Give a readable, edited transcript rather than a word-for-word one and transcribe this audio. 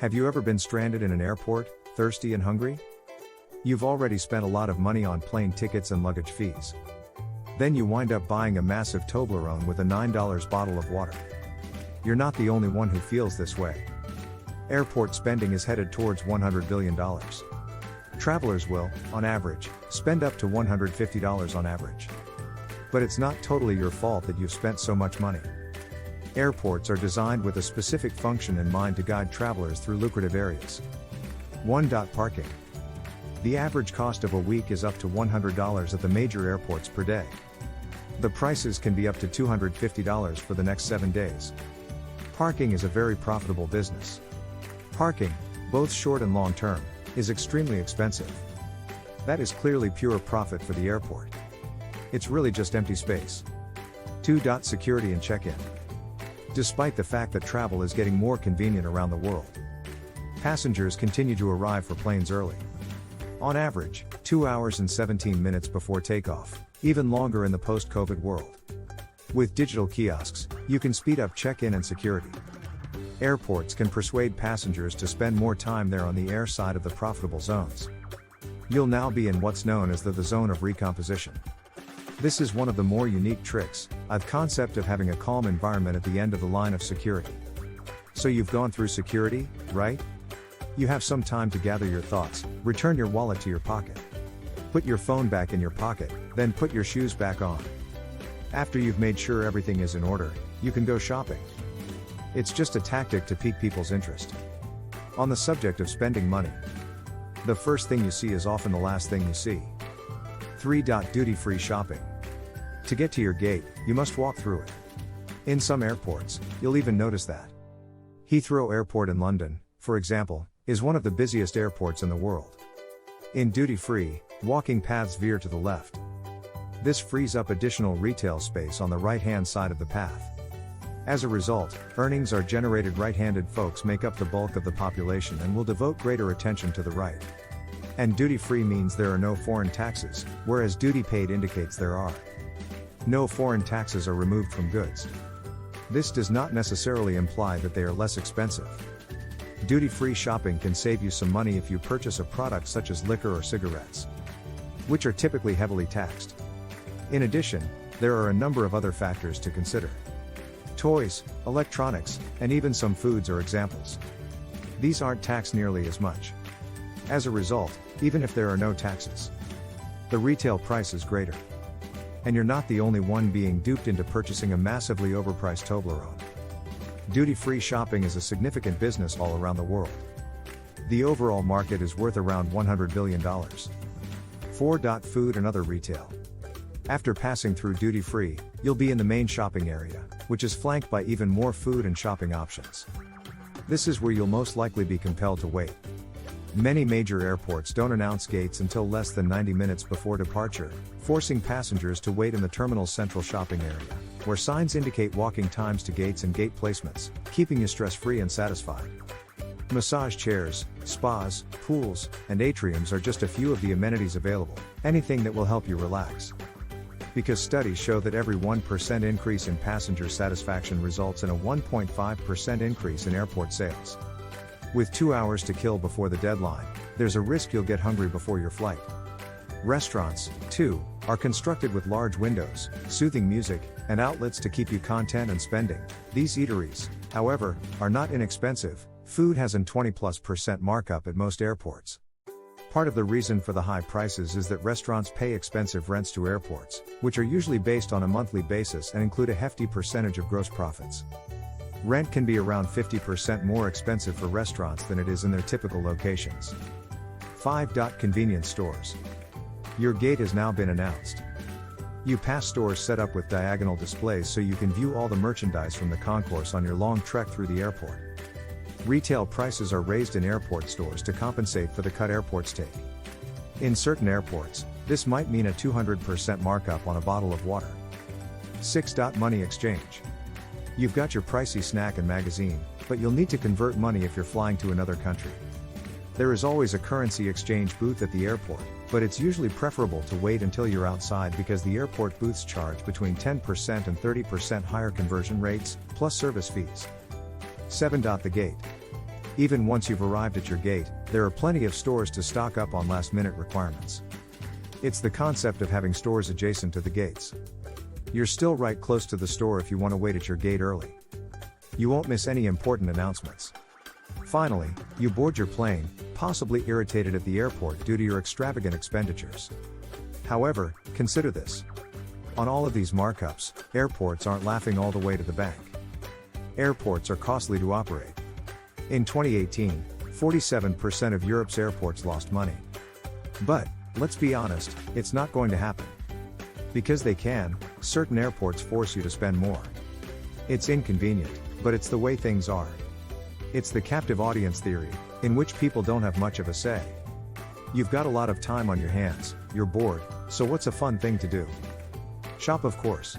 Have you ever been stranded in an airport, thirsty and hungry? You've already spent a lot of money on plane tickets and luggage fees. Then you wind up buying a massive Toblerone with a $9 bottle of water. You're not the only one who feels this way. Airport spending is headed towards $100 billion. Travelers will, on average, spend up to $150 on average. But it's not totally your fault that you've spent so much money. Airports are designed with a specific function in mind to guide travelers through lucrative areas. 1. Parking. The average cost of a week is up to $100 at the major airports per day. The prices can be up to $250 for the next 7 days. Parking is a very profitable business. Parking, both short and long term, is extremely expensive. That is clearly pure profit for the airport. It's really just empty space. 2. Security and check-in. Despite the fact that travel is getting more convenient around the world, passengers continue to arrive for planes early. On average, 2 hours and 17 minutes before takeoff, even longer in the post-COVID world. With digital kiosks, you can speed up check-in and security. Airports can persuade passengers to spend more time there on the air side of the profitable zones. You'll now be in what's known as the zone of recomposition. This is one of the more unique tricks, the concept of having a calm environment at the end of the line of security. So you've gone through security, right? You have some time to gather your thoughts, return your wallet to your pocket. Put your phone back in your pocket, then put your shoes back on. After you've made sure everything is in order, you can go shopping. It's just a tactic to pique people's interest. On the subject of spending money, the first thing you see is often the last thing you see. 3. Duty-free shopping. To get to your gate, you must walk through it. In some airports, you'll even notice that. Heathrow Airport in London, for example, is one of the busiest airports in the world. In duty-free, walking paths veer to the left. This frees up additional retail space on the right-hand side of the path. As a result, earnings are generated. Right-handed folks make up the bulk of the population and will devote greater attention to the right. And duty-free means there are no foreign taxes, whereas duty-paid indicates there are. No foreign taxes are removed from goods. This does not necessarily imply that they are less expensive. Duty-free shopping can save you some money if you purchase a product such as liquor or cigarettes, which are typically heavily taxed. In addition, there are a number of other factors to consider. Toys, electronics, and even some foods are examples. These aren't taxed nearly as much. As a result, even if there are no taxes, the retail price is greater. And you're not the only one being duped into purchasing a massively overpriced Toblerone. Duty-free shopping is a significant business all around the world. The overall market is worth around $100 billion. 4. Food and other retail. After passing through duty-free, you'll be in the main shopping area, which is flanked by even more food and shopping options. This is where you'll most likely be compelled to wait. Many major airports don't announce gates until less than 90 minutes before departure, forcing passengers to wait in the terminal's central shopping area, where signs indicate walking times to gates and gate placements, keeping you stress-free and satisfied. Massage chairs, spas, pools, and atriums are just a few of the amenities available, anything that will help you relax. Because studies show that every 1% increase in passenger satisfaction results in a 1.5% increase in airport sales. With 2 hours to kill before the deadline, there's a risk you'll get hungry before your flight. Restaurants, too, are constructed with large windows, soothing music, and outlets to keep you content and spending. These eateries, however, are not inexpensive. Food has an 20+% markup at most airports. Part of the reason for the high prices is that restaurants pay expensive rents to airports, which are usually based on a monthly basis and include a hefty percentage of gross profits. Rent can be around 50% more expensive for restaurants than it is in their typical locations. 5. Convenience stores. Your gate has now been announced. You pass stores set up with diagonal displays so you can view all the merchandise from the concourse on your long trek through the airport. Retail prices are raised in airport stores to compensate for the cut airports take. In certain airports, this might mean a 200% markup on a bottle of water. 6. Money exchange. You've got your pricey snack and magazine, but you'll need to convert money if you're flying to another country. There is always a currency exchange booth at the airport, but it's usually preferable to wait until you're outside because the airport booths charge between 10% and 30% higher conversion rates, plus service fees. 7. The gate. Even once you've arrived at your gate, there are plenty of stores to stock up on last-minute requirements. It's the concept of having stores adjacent to the gates. You're still right close to the store if you want to wait at your gate early. You won't miss any important announcements. Finally, you board your plane, possibly irritated at the airport due to your extravagant expenditures. However, consider this. On all of these markups, airports aren't laughing all the way to the bank. Airports are costly to operate. In 2018, 47% of Europe's airports lost money. But, let's be honest, it's not going to happen. Because they can, certain airports force you to spend more. It's inconvenient, but it's the way things are. It's the captive audience theory, in which people don't have much of a say. You've got a lot of time on your hands, you're bored, so what's a fun thing to do? Shop, of course.